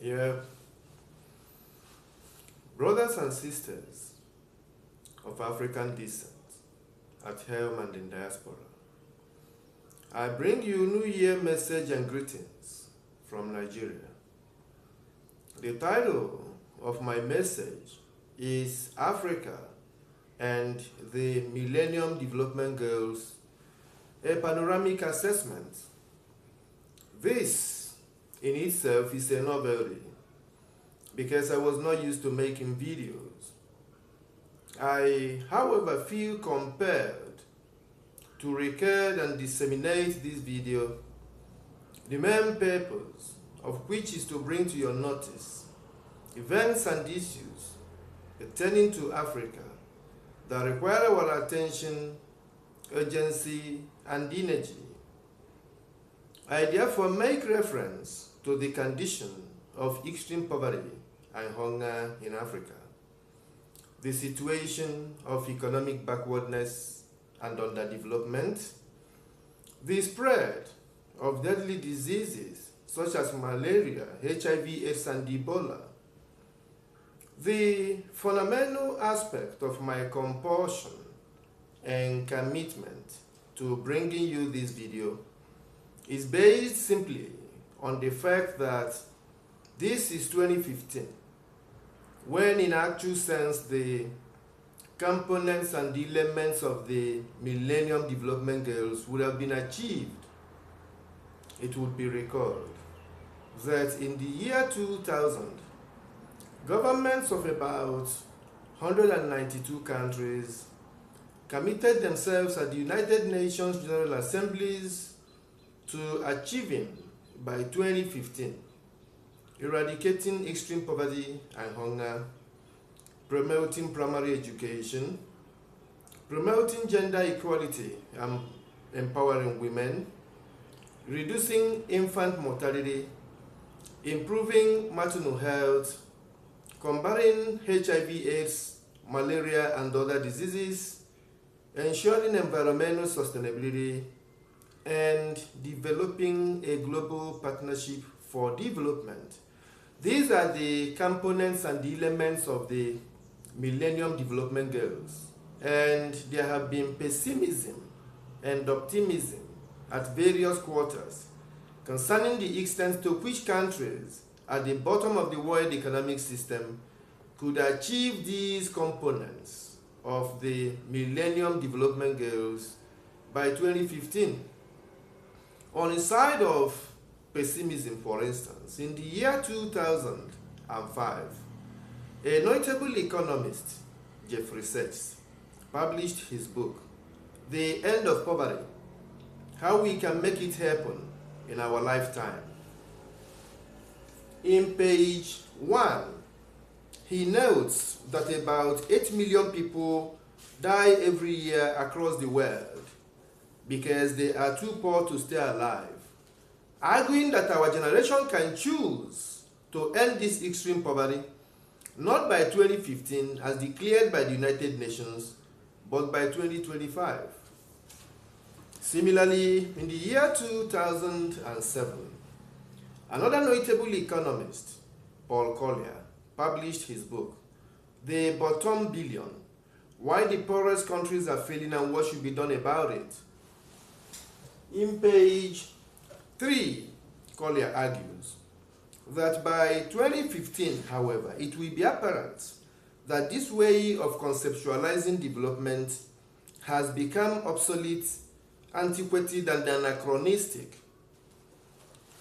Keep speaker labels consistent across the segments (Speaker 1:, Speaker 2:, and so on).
Speaker 1: Yeah, brothers and sisters of African descent at home and in diaspora, I bring you New Year message and greetings from Nigeria. The title of my message is Africa and the Millennium Development Goals, a panoramic assessment. This in itself is a novelty because I was not used to making videos. I, however, feel compelled to record and disseminate this video, the main purpose of which is to bring to your notice events and issues pertaining to Africa that require our attention, urgency, and energy. I therefore make reference to the condition of extreme poverty and hunger in Africa, the situation of economic backwardness and underdevelopment, the spread of deadly diseases such as malaria, HIV/AIDS, and Ebola. The fundamental aspect of my compulsion and commitment to bringing you this video is based simply on the fact that this is 2015, when in actual sense the components and elements of the Millennium Development Goals would have been achieved. It would be recalled that in the year 2000, governments of about 192 countries committed themselves at the United Nations General Assemblies to achieving by 2015 eradicating extreme poverty and hunger, promoting primary education, promoting gender equality and empowering women, reducing infant mortality, improving maternal health, combating HIV/AIDS, malaria, and other diseases, ensuring environmental sustainability, and developing a global partnership for development. These are the components and the elements of the Millennium Development Goals, and there have been pessimism and optimism at various quarters concerning the extent to which countries at the bottom of the world economic system could achieve these components of the Millennium Development Goals by 2015. On the side of pessimism, for instance, in the year 2005, a notable economist, Jeffrey Sachs, published his book, The End of Poverty: How We Can Make It Happen in Our Lifetime. In page 1, he notes that about 8 million people die every year across the world because they are too poor to stay alive, arguing that our generation can choose to end this extreme poverty not by 2015 as declared by the United Nations, but by 2025. Similarly, in the year 2007, another notable economist, Paul Collier, published his book, The Bottom Billion: Why the Poorest Countries Are Failing and What Should Be Done About It. In page 3, Collier argues that by 2015, however, it will be apparent that this way of conceptualizing development has become obsolete, antiquated, and anachronistic.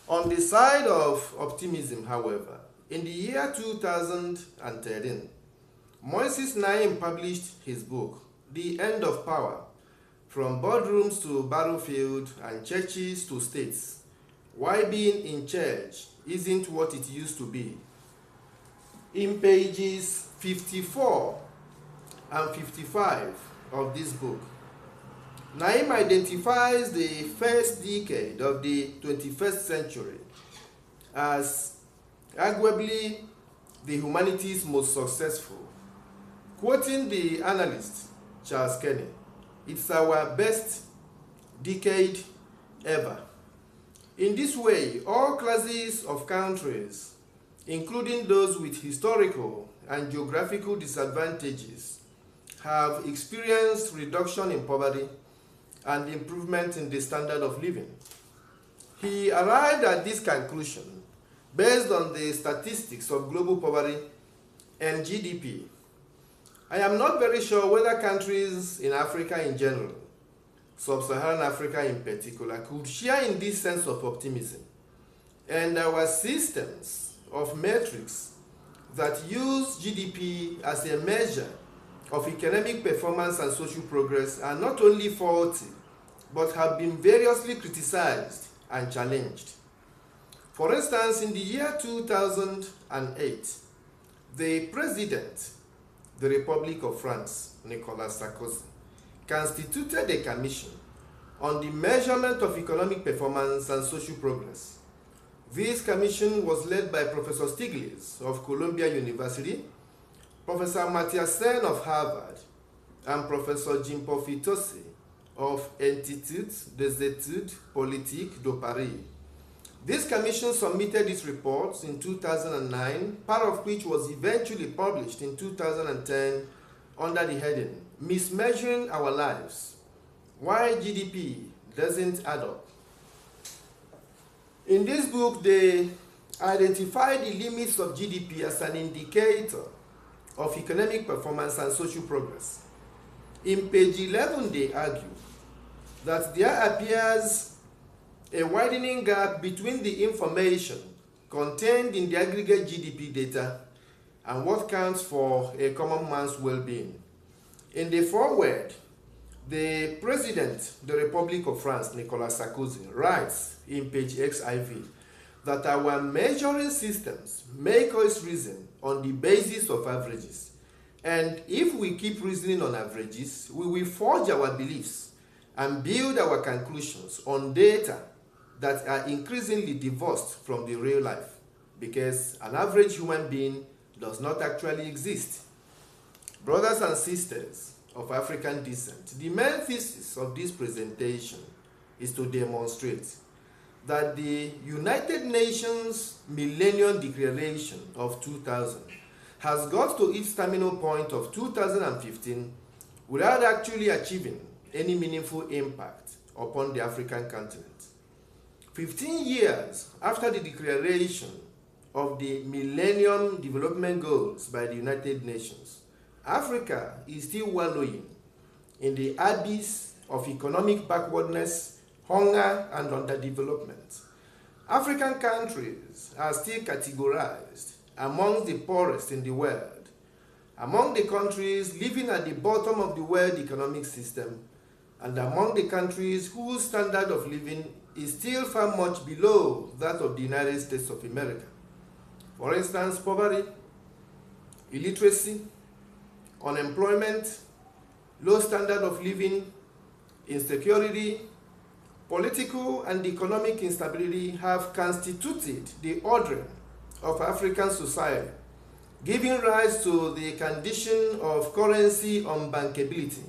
Speaker 1: On the side of optimism, however, in the year 2013, Moises Naim published his book, The End of Power: From Boardrooms to Battlefield and Churches to States, Why Being in Church Isn't What It Used to Be. In pages 54 and 55 of this book, Naim identifies the first decade of the 21st century as arguably the humanities' most successful. Quoting the analyst Charles Kenny, "It's our best decade ever." In this way, all classes of countries including those with historical and geographical disadvantages, have experienced reduction in poverty and improvement in the standard of living. He arrived at this conclusion based on the statistics of global poverty and GDP. I am not very sure whether countries in Africa in general, sub-Saharan Africa in particular, could share in this sense of optimism. And our systems of metrics that use GDP as a measure of economic performance and social progress are not only faulty, but have been variously criticized and challenged. For instance, in the year 2008, the President, the Republic of France, Nicolas Sarkozy, constituted a commission on the measurement of economic performance and social progress. This commission was led by Professor Stiglitz of Columbia University, Professor Matthias Sen of Harvard, and Professor Jimpo Fitosi of Institut des Études Politiques de Paris. This commission submitted its reports in 2009, part of which was eventually published in 2010 under the heading, Mismeasuring Our Lives, Why GDP Doesn't Add Up. In this book, they identify the limits of GDP as an indicator of economic performance and social progress. In page 11, they argue that there appears a widening gap between the information contained in the aggregate GDP data and what counts for a common man's well-being. In the foreword, the President, the Republic of France, Nicolas Sarkozy, writes in page XIV that our measuring systems make us reason on the basis of averages. And if we keep reasoning on averages, we will forge our beliefs and build our conclusions on data that are increasingly divorced from the real life, because an average human being does not actually exist. Brothers and sisters of African descent, the main thesis of this presentation is to demonstrate that the United Nations Millennium Declaration of 2000 has got to its terminal point of 2015 without actually achieving any meaningful impact upon the African continent. 15 years after the declaration of the Millennium Development Goals by the United Nations, Africa is still wallowing in the abyss of economic backwardness, hunger, and underdevelopment. African countries are still categorized among the poorest in the world, among the countries living at the bottom of the world economic system, and among the countries whose standard of living is still far much below that of the United States of America. For instance, poverty, illiteracy, unemployment, low standard of living, insecurity, political and economic instability have constituted the ordering of African society, giving rise to the condition of currency unbankability,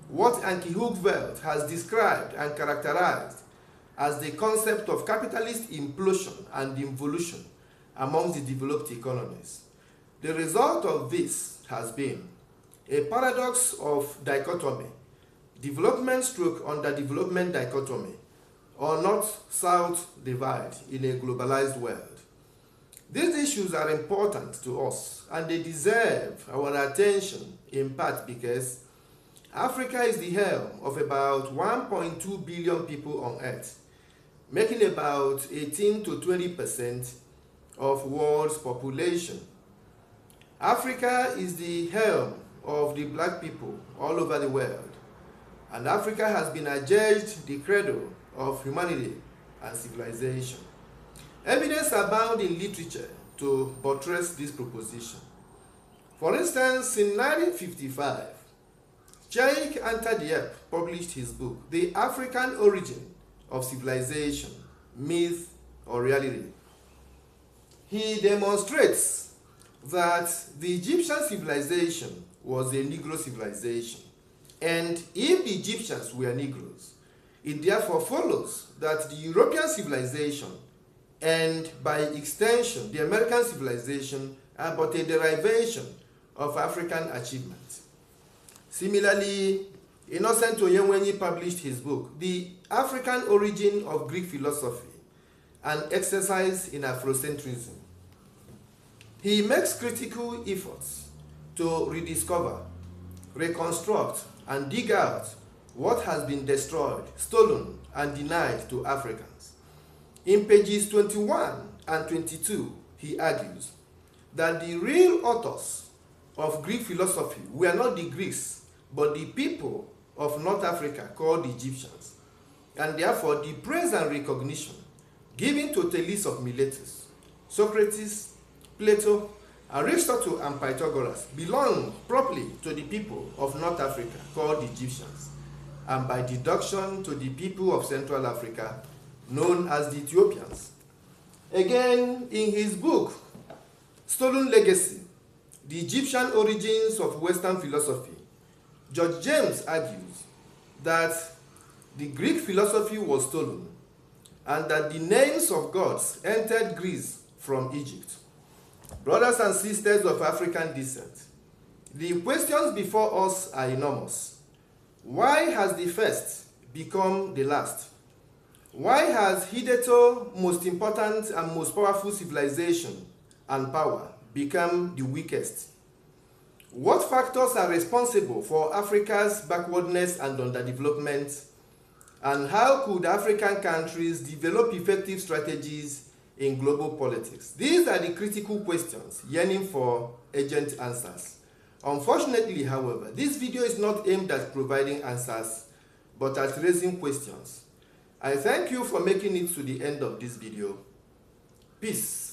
Speaker 1: what Anki Hookveld has described and characterized as the concept of capitalist implosion and involution among the developed economies. The result of this has been a paradox of dichotomy, development stroke underdevelopment dichotomy, or north-south divide in a globalized world. These issues are important to us, and they deserve our attention in part because Africa is the helm of about 1.2 billion people on Earth, making about 18 to 20% of world's population. Africa is the helm of the black people all over the world, and Africa has been adjudged the cradle of humanity and civilization. Evidence abounds in literature to buttress this proposition. For instance, in 1955, Cheikh Anta Diop published his book, The African Origin of Civilization, Myth or Reality. He demonstrates that the Egyptian civilization was a Negro civilization, and if the Egyptians were Negroes, it therefore follows that the European civilization and by extension, the American civilization are but a derivation of African achievement. Similarly, Innocent Onyenwenyi published his book, The African Origin of Greek Philosophy, an exercise in Afrocentrism. He makes critical efforts to rediscover, reconstruct, and dig out what has been destroyed, stolen, and denied to Africans. In pages 21 and 22, he argues that the real authors of Greek philosophy were not the Greeks, but the people of North Africa called the Egyptians, and therefore the praise and recognition given to Thales of Miletus, Socrates, Plato, Aristotle, and Pythagoras belong properly to the people of North Africa called the Egyptians, and by deduction to the people of Central Africa known as the Ethiopians. Again, in his book, Stolen Legacy, The Egyptian Origins of Western Philosophy, George James argues that the Greek philosophy was stolen and that the names of gods entered Greece from Egypt. Brothers and sisters of African descent, the questions before us are enormous. Why has the first become the last? Why has hitherto most important and most powerful civilization and power become the weakest? What factors are responsible for Africa's backwardness and underdevelopment? And how could African countries develop effective strategies in global politics? These are the critical questions yearning for urgent answers. Unfortunately, however, this video is not aimed at providing answers, but at raising questions. I thank you for making it to the end of this video. Peace.